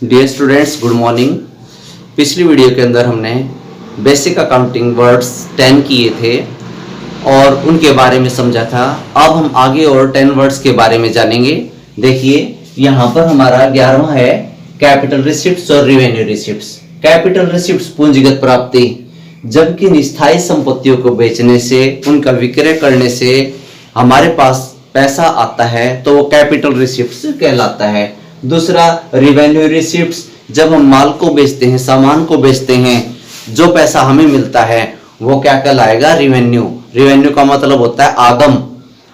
Dear students, good morning. पिछली video के अंदर हमने बेसिक अकाउंटिंग वर्ड्स 10 किए थे और उनके बारे में समझा था। अब हम आगे और 10 वर्ड्स के बारे में जानेंगे। देखिए यहाँ पर हमारा 11वां है कैपिटल रिसिप्ट्स और रिवेन्यू रिसिप्ट्स। कैपिटल रिसिप्ट्स पूंजीगत प्राप्ति, जब किन स्थायी संपत्तियों को बेचने से, उनका विक्रय करने से हमारे पास पैसा आता है तो वो कैपिटल रिसिप्ट्स कहलाता है। दूसरा रिवेन्यू रिसिप्ट्स, जब हम माल को बेचते हैं, सामान को बेचते हैं, जो पैसा हमें मिलता है वो क्या कहलाएगा? रिवेन्यू। रिवेन्यू का मतलब होता है आगम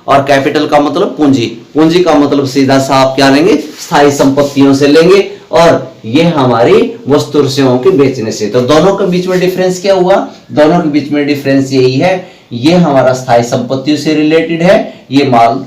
और कैपिटल का मतलब पूंजी। पूंजी का मतलब सीधा सा आप क्या लेंगे? स्थायी संपत्तियों से लेंगे और ये हमारी वस्तु और सेवाओं के बेचने से। तो दोनों के बीच में डिफरेंस क्या हुआ? दोनों के बीच में डिफरेंस यही है, ये हमारा स्थायी संपत्तियों से रिलेटेड है, ये माल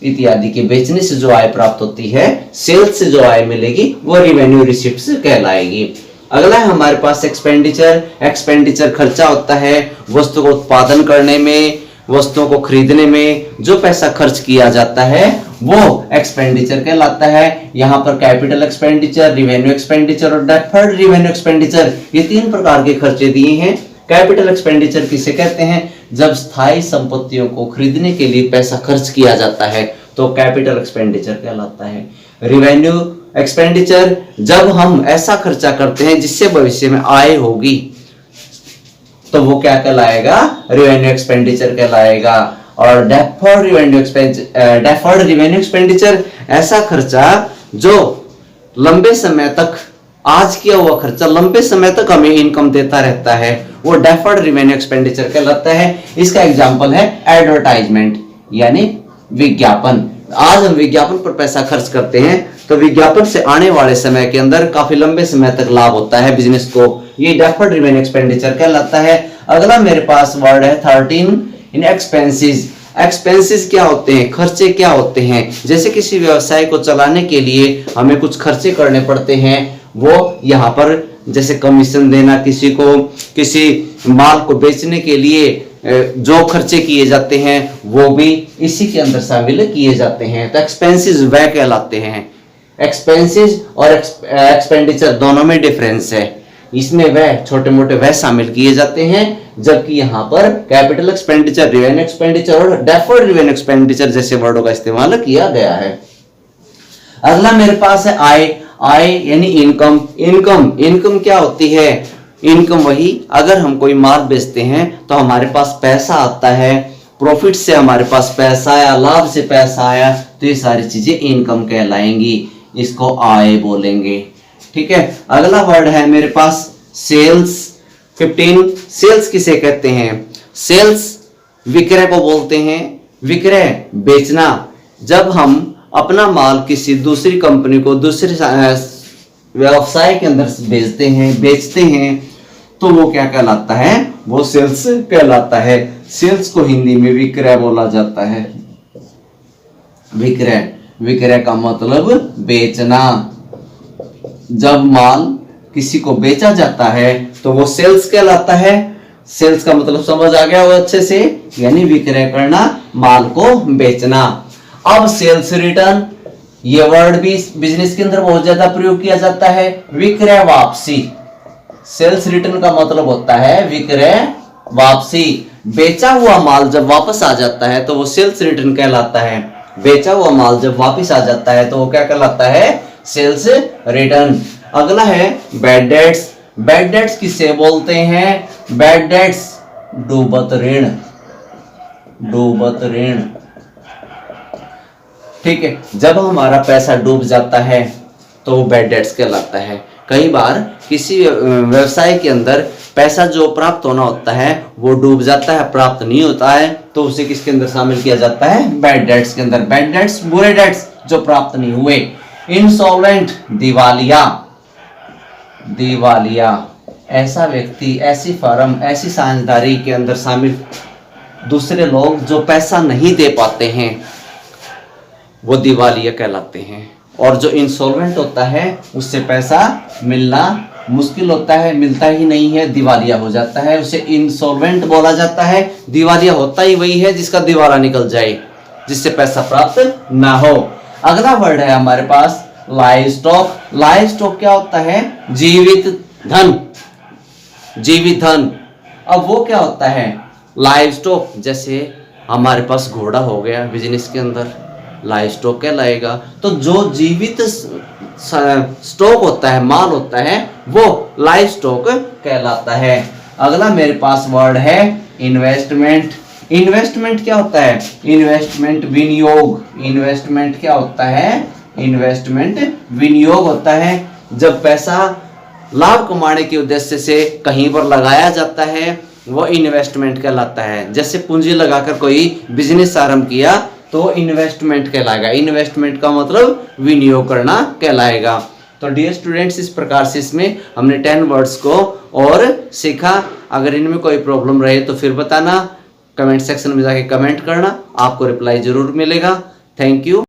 इत्यादि के बेचने से जो आय प्राप्त होती है, सेल्स से जो आय मिलेगी वो रिवेन्यू रिसिप्ट्स कहलाएगी। अगला है हमारे पास एक्सपेंडिचर। एक्सपेंडिचर खर्चा होता है वस्तु को उत्पादन करने में, वस्तुओं को खरीदने में जो पैसा खर्च किया जाता है वो एक्सपेंडिचर कहलाता है। यहाँ पर कैपिटल एक्सपेंडिचर, रिवेन्यू एक्सपेंडिचर और डेफर्ड रिवेन्यू एक्सपेंडिचर, ये 3 प्रकार के खर्चे दिए हैं। कैपिटल एक्सपेंडिचर किसे कहते हैं? जब स्थायी संपत्तियों को खरीदने के लिए पैसा खर्च किया जाता है तो कैपिटल एक्सपेंडिचर कहलाता है। रिवेन्यू एक्सपेंडिचर, जब हम ऐसा खर्चा करते हैं जिससे भविष्य में आय होगी तो वो क्या कहलाएगा? रिवेन्यू एक्सपेंडिचर कहलाएगा। और डेफर्ड रिवेन्यू एक्सपेंडिचर, ऐसा खर्चा जो लंबे समय तक, आज किया हुआ खर्चा लंबे समय तक हमें इनकम देता रहता है, वो डेफर्ड रिवेन्यू एक्सपेंडिचर कहलाता है। इसका एग्जांपल है एडवर्टाइजमेंट यानी विज्ञापन। आज हम विज्ञापन पर पैसा खर्च करते हैं तो विज्ञापन से आने वाले समय के अंदर काफी लंबे समय तक लाभ होता है बिजनेस को, ये डेफर्ड रिवेन्यू एक्सपेंडिचर कहलाता है। अगला मेरे पास वर्ड है 13 इन एक्सपेंसेस। एक्सपेंसेस क्या होते हैं? खर्चे क्या होते हैं? जैसे किसी व्यवसाय को चलाने के लिए हमें कुछ खर्चे करने पड़ते हैं, वो यहाँ पर जैसे कमीशन देना, किसी को किसी माल को बेचने के लिए जो खर्चे किए जाते हैं वो भी इसी के अंदर शामिल किए जाते हैं। तो एक्सपेंसेस वह कहलाते हैं। एक्सपेंसेस और एक्सपेंडिचर दोनों में डिफरेंस है। इसमें वह छोटे मोटे वह शामिल किए जाते हैं, जबकि यहाँ पर कैपिटल एक्सपेंडिचर, रिवेन्यू एक्सपेंडिचर और डेफर्ड रिवेन्यू एक्सपेंडिचर जैसे वर्डों का इस्तेमाल किया गया है। अगला मेरे पास है आय। आय यानी इनकम। इनकम क्या होती है? इनकम वही, अगर हम कोई माल बेचते हैं तो हमारे पास पैसा आता है, प्रॉफिट से हमारे पास पैसा आया, लाभ से पैसा आया, तो ये सारी चीजें इनकम कहलाएंगी, इसको आय बोलेंगे। ठीक है। अगला वर्ड है मेरे पास सेल्स। 15 सेल्स किसे कहते हैं? सेल्स विक्रय को बोलते हैं। विक्रय बेचना, जब हम अपना माल किसी दूसरी कंपनी को, दूसरे व्यवसाय के अंदर बेचते हैं तो वो क्या कहलाता है? वो सेल्स कहलाता है। सेल्स को हिंदी में विक्रय बोला जाता है। विक्रय का मतलब बेचना। जब माल किसी को बेचा जाता है तो वो सेल्स कहलाता है। सेल्स का मतलब समझ आ गया वो अच्छे से, यानी विक्रय करना, माल को बेचना। अब सेल्स रिटर्न, ये वर्ड भी बिजनेस के अंदर बहुत ज्यादा प्रयोग किया जाता है। विक्रय वापसी। सेल्स रिटर्न का मतलब होता है विक्रय वापसी। बेचा हुआ माल जब वापस आ जाता है तो वो सेल्स रिटर्न कहलाता है। बेचा हुआ माल जब वापस आ जाता है तो वो क्या कहलाता है? Sales return. अगला है बैड डेट्स। बैड डेट्स किसे बोलते हैं? बैड डेट्स डूबत ऋण। ठीक है। जब हमारा पैसा डूब जाता है तो वो बैड डेट्स कहलाता है। कई बार किसी व्यवसाय के अंदर पैसा जो प्राप्त होना होता है वो डूब जाता है, प्राप्त नहीं होता है, तो उसे किसके अंदर शामिल किया जाता है? बैड डेट्स के अंदर। बैड डेट्स बुरे डेट्स जो प्राप्त नहीं हुए। इंसॉल्वेंट दिवालिया, ऐसा व्यक्ति, ऐसी फर्म, ऐसी साझेदारी के अंदर शामिल दूसरे लोग जो पैसा नहीं दे पाते हैं वो दिवालिया कहलाते हैं। और जो इंसॉल्वेंट होता है उससे पैसा मिलना मुश्किल होता है, मिलता ही नहीं है, दिवालिया हो जाता है, उसे इंसॉल्वेंट बोला जाता है। दिवालिया होता ही वही है जिसका दिवाला निकल जाए, जिससे पैसा प्राप्त ना हो। अगला वर्ड है हमारे पास लाइव स्टॉक क्या होता है? जीवित धन, जीवित धन। अब वो क्या होता है? Live stock. जैसे हमारे पास घोड़ा हो गया बिजनेस के अंदर, लाइव स्टॉक कहलाएगा। तो जो जीवित स्टॉक होता है, माल होता है, वो लाइव स्टॉक कहलाता है। अगला मेरे पास वर्ड है इन्वेस्टमेंट। इन्वेस्टमेंट क्या होता है? इन्वेस्टमेंट विनियोग। इन्वेस्टमेंट क्या होता है? इन्वेस्टमेंट विनियोग होता है। जब पैसा लाभ कमाने के उद्देश्य से कहीं पर लगाया जाता है, वो इन्वेस्टमेंट कहलाता है। जैसे पूंजी लगाकर कोई बिजनेस आरंभ किया तो इन्वेस्टमेंट कहलाएगा। इन्वेस्टमेंट का मतलब विनियोग करना कहलाएगा। तो डियर स्टूडेंट्स, इस प्रकार से इसमें हमने 10 वर्ड्स को और सीखा। अगर इनमें कोई प्रॉब्लम रहे तो फिर बताना, कमेंट सेक्शन में जाके कमेंट करना, आपको रिप्लाई जरूर मिलेगा। Thank you.